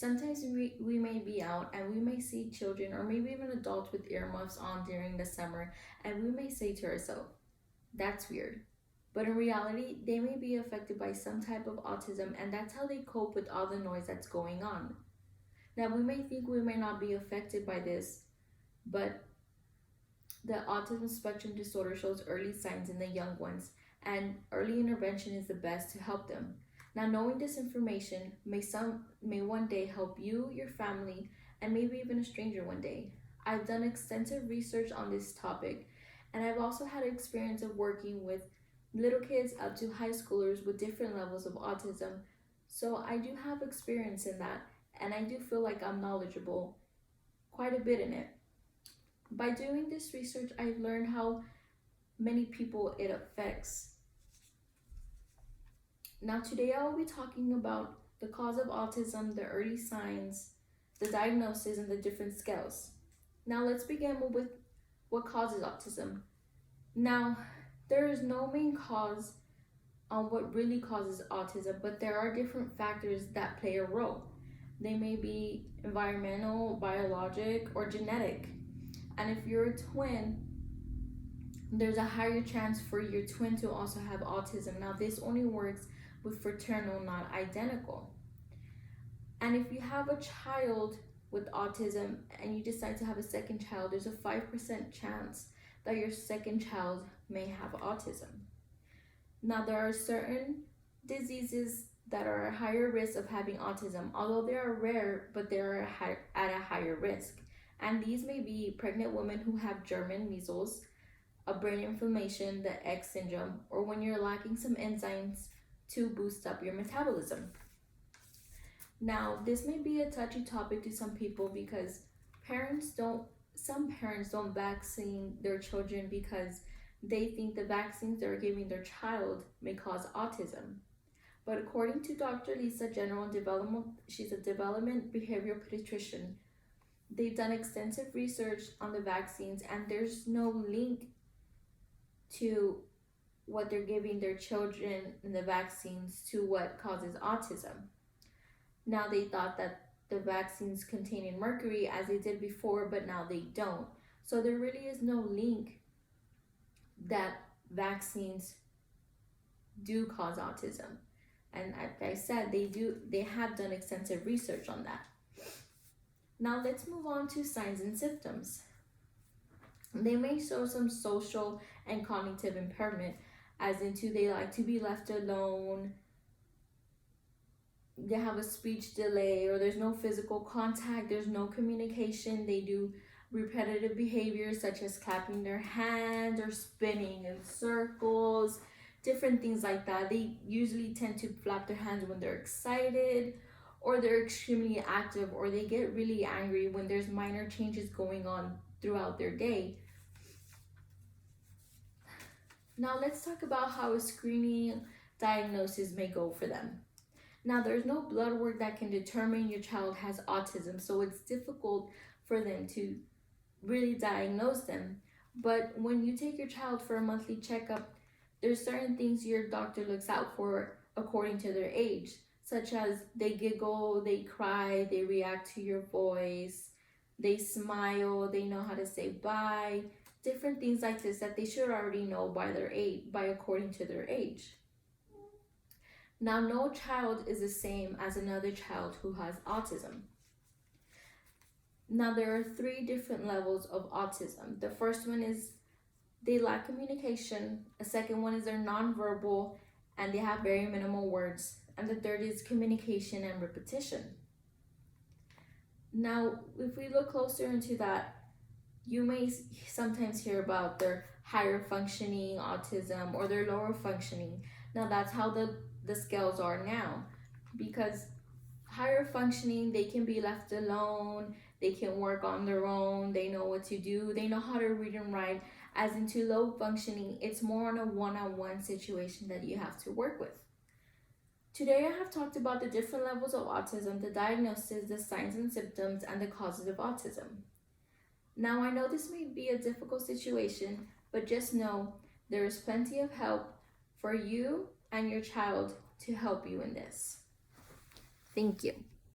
Sometimes we may be out and we may see children or maybe even adults with earmuffs on during the summer, and we may say to ourselves, that's weird. But in reality, they may be affected by some type of autism, and that's how they cope with all the noise that's going on. Now, we may think we may not be affected by this, but the autism spectrum disorder shows early signs in the young ones, and early intervention is the best to help them. Now, knowing this information may one day help you, your family, and maybe even a stranger one day. I've done extensive research on this topic, and I've also had experience of working with little kids up to high schoolers with different levels of autism. So I do have experience in that, and I do feel like I'm knowledgeable quite a bit in it. By doing this research, I've learned how many people it affects. Now today I will be talking about the cause of autism, the early signs, the diagnosis, and the different scales. Now let's begin with what causes autism. Now, there is no main cause on what really causes autism, but there are different factors that play a role. They may be environmental, biologic, or genetic. And if you're a twin, there's a higher chance for your twin to also have autism. Now, this only works with fraternal, not identical. And if you have a child with autism and you decide to have a second child, there's a 5% chance that your second child may have autism. Now, there are certain diseases that are at higher risk of having autism, although they are rare, but they are at a higher risk. And these may be pregnant women who have German measles, a brain inflammation, the X syndrome, or when you're lacking some enzymes to boost up your metabolism. Now, this may be a touchy topic to some people because some parents don't vaccine their children because they think the vaccines they're giving their child may cause autism. But according to Dr. Lisa General Development, she's a development behavioral pediatrician, they've done extensive research on the vaccines, and there's no link to what they're giving their children in the vaccines to what causes autism. Now, they thought that the vaccines containing mercury as they did before, but now they don't. So there really is no link that vaccines do cause autism. And like I said, they have done extensive research on that. Now let's move on to signs and symptoms. They may show some social and cognitive impairment, as into they like to be left alone, they have a speech delay, or there's no physical contact, there's no communication, they do repetitive behaviors such as clapping their hands or spinning in circles, different things like that. They usually tend to flap their hands when they're excited, or they're extremely active, or they get really angry when there's minor changes going on throughout their day. Now let's talk about how a screening diagnosis may go for them. Now, there's no blood work that can determine your child has autism, so it's difficult for them to really diagnose them. But when you take your child for a monthly checkup, there's certain things your doctor looks out for according to their age, such as they giggle, they cry, they react to your voice, they smile, they know how to say bye, different things like this that they should already know by their age, according to their age. Now, no child is the same as another child who has autism. Now, there are 3 different levels of autism. The first one is they lack communication. A second one is they're nonverbal and they have very minimal words. And the third is communication and repetition. Now, if we look closer into that, you may sometimes hear about their higher functioning autism or their lower functioning. Now, that's how the scales are now, because higher functioning, they can be left alone, they can work on their own, they know what to do, they know how to read and write. As into low functioning, it's more on a one-on-one situation that you have to work with. Today I have talked about the different levels of autism, the diagnosis, the signs and symptoms, and the causes of autism. Now, I know this may be a difficult situation, but just know there is plenty of help for you and your child to help you in this. Thank you.